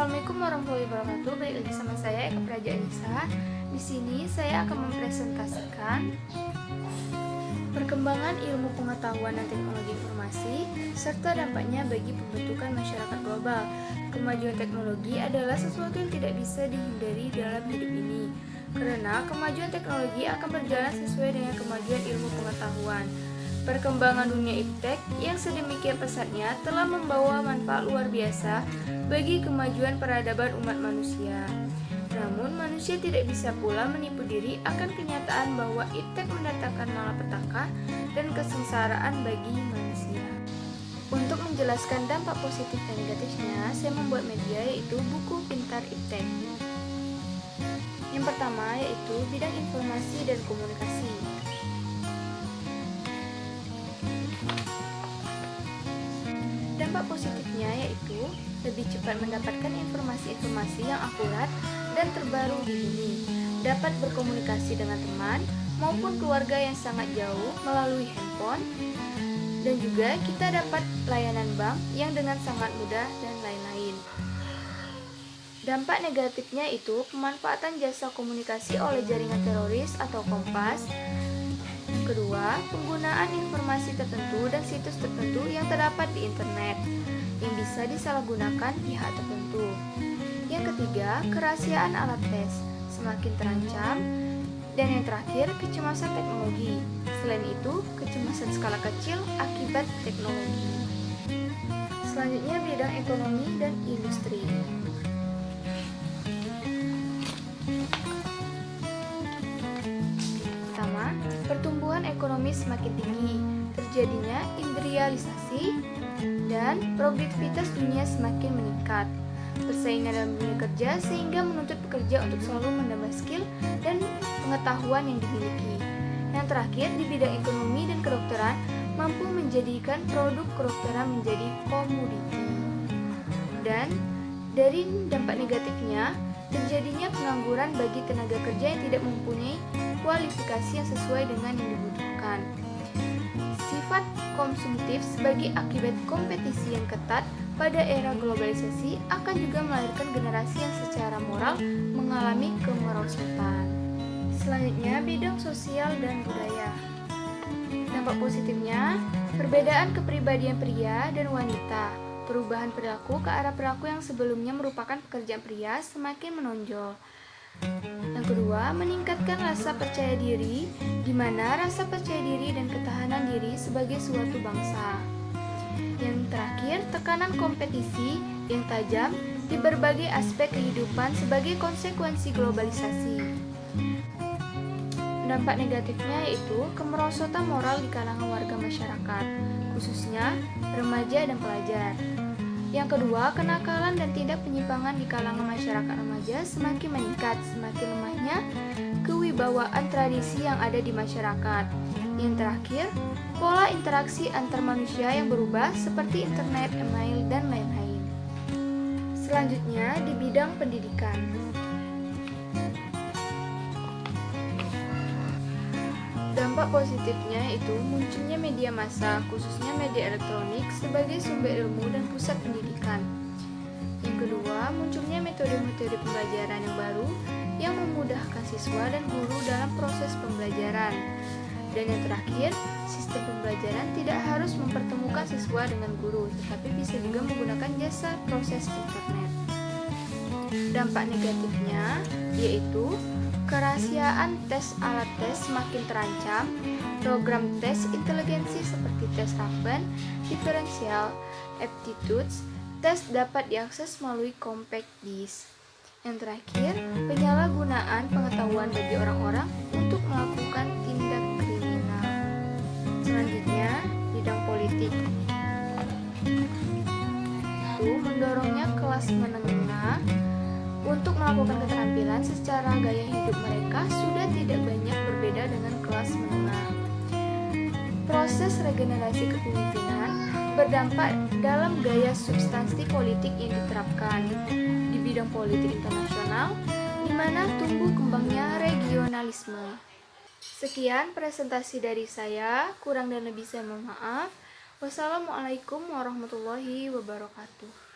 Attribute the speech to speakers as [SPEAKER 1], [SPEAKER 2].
[SPEAKER 1] Assalamualaikum warahmatullahi wabarakatuh. Balik lagi sama saya Eka Praja Anissa. Di sini saya akan mempresentasikan perkembangan ilmu pengetahuan dan teknologi informasi serta dampaknya bagi pembentukan masyarakat global. Kemajuan teknologi adalah sesuatu yang tidak bisa dihindari dalam hidup ini, karena kemajuan teknologi akan berjalan sesuai dengan kemajuan ilmu pengetahuan. Perkembangan dunia iptek yang sedemikian pesatnya telah membawa manfaat luar biasa bagi kemajuan peradaban umat manusia. Namun, manusia tidak bisa pula menipu diri akan kenyataan bahwa iptek mendatangkan malapetaka dan kesengsaraan bagi manusia. Untuk menjelaskan dampak positif dan negatifnya, saya membuat media yaitu buku pintar iptek. Yang pertama yaitu bidang informasi dan komunikasi. Dampak positifnya yaitu lebih cepat mendapatkan informasi-informasi yang akurat dan terbaru di bumi, dapat berkomunikasi dengan teman maupun keluarga yang sangat jauh melalui handphone, dan juga kita dapat layanan bank yang dengan sangat mudah dan lain-lain. Dampak negatifnya itu pemanfaatan jasa komunikasi oleh jaringan teroris atau kompas. Kedua, penggunaan informasi tertentu dan situs tertentu yang terdapat di internet yang bisa disalahgunakan pihak tertentu. Yang ketiga, kerahasiaan alat tes semakin terancam. Dan yang terakhir, kecemasan teknologi. Selain itu, kecemasan skala kecil akibat teknologi. Selanjutnya, bidang ekonomi dan industri. Pertama, pertumbuhan ekonomi semakin tinggi, terjadinya industrialisasi, dan produktivitas dunia semakin meningkat. Persaingan dalam dunia kerja sehingga menuntut pekerja untuk selalu menambah skill dan pengetahuan yang dimiliki. Yang terakhir, di bidang ekonomi dan kedokteran, mampu menjadikan produk kedokteran menjadi komoditi. Dan dari dampak negatifnya, terjadinya pengangguran bagi tenaga kerja yang tidak mempunyai kualifikasi yang sesuai dengan yang dibutuhkan. Sifat konsumtif sebagai akibat kompetisi yang ketat pada era globalisasi akan juga melahirkan generasi yang secara moral mengalami kemerosotan. Selanjutnya, bidang sosial dan budaya. Dampak positifnya, perbedaan kepribadian pria dan wanita. Perubahan perilaku ke arah perilaku yang sebelumnya merupakan pekerjaan pria semakin menonjol. Yang kedua, meningkatkan rasa percaya diri, di mana rasa percaya diri dan ketahanan diri sebagai suatu bangsa. Yang terakhir, tekanan kompetisi yang tajam di berbagai aspek kehidupan sebagai konsekuensi globalisasi. Dampak negatifnya yaitu kemerosotan moral di kalangan warga masyarakat, khususnya remaja dan pelajar. Yang kedua, kenakalan dan tindak penyimpangan di kalangan masyarakat remaja semakin meningkat, semakin lemahnya kewibawaan tradisi yang ada di masyarakat. Yang terakhir, pola interaksi antar manusia yang berubah seperti internet, email, dan lain-lain. Selanjutnya, di bidang pendidikan. Dampak positifnya itu munculnya media massa, khususnya media elektronik sebagai sumber ilmu dan pusat pendidikan. Yang kedua, munculnya metode-metode pembelajaran yang baru yang memudahkan siswa dan guru dalam proses pembelajaran. Dan yang terakhir, sistem pembelajaran tidak harus mempertemukan siswa dengan guru, tetapi bisa juga menggunakan jasa proses internet. Dampak negatifnya yaitu kerahasiaan tes alat tes semakin terancam. Program tes inteligensi seperti tes Raven, differential aptitudes, tes dapat diakses melalui compact disk. Yang terakhir, penyalahgunaan pengetahuan bagi orang-orang untuk melakukan tindak kriminal. Selanjutnya, bidang politik. Itu mendorongnya kelas menengah untuk melakukan keterampilan secara gaya hidup mereka sudah tidak banyak berbeda dengan kelas menengah. Proses regenerasi kepemimpinan berdampak dalam gaya substansi politik yang diterapkan di bidang politik internasional, di mana tumbuh kembangnya regionalisme. Sekian presentasi dari saya, kurang dan lebih saya mohon maaf. Wassalamualaikum warahmatullahi wabarakatuh.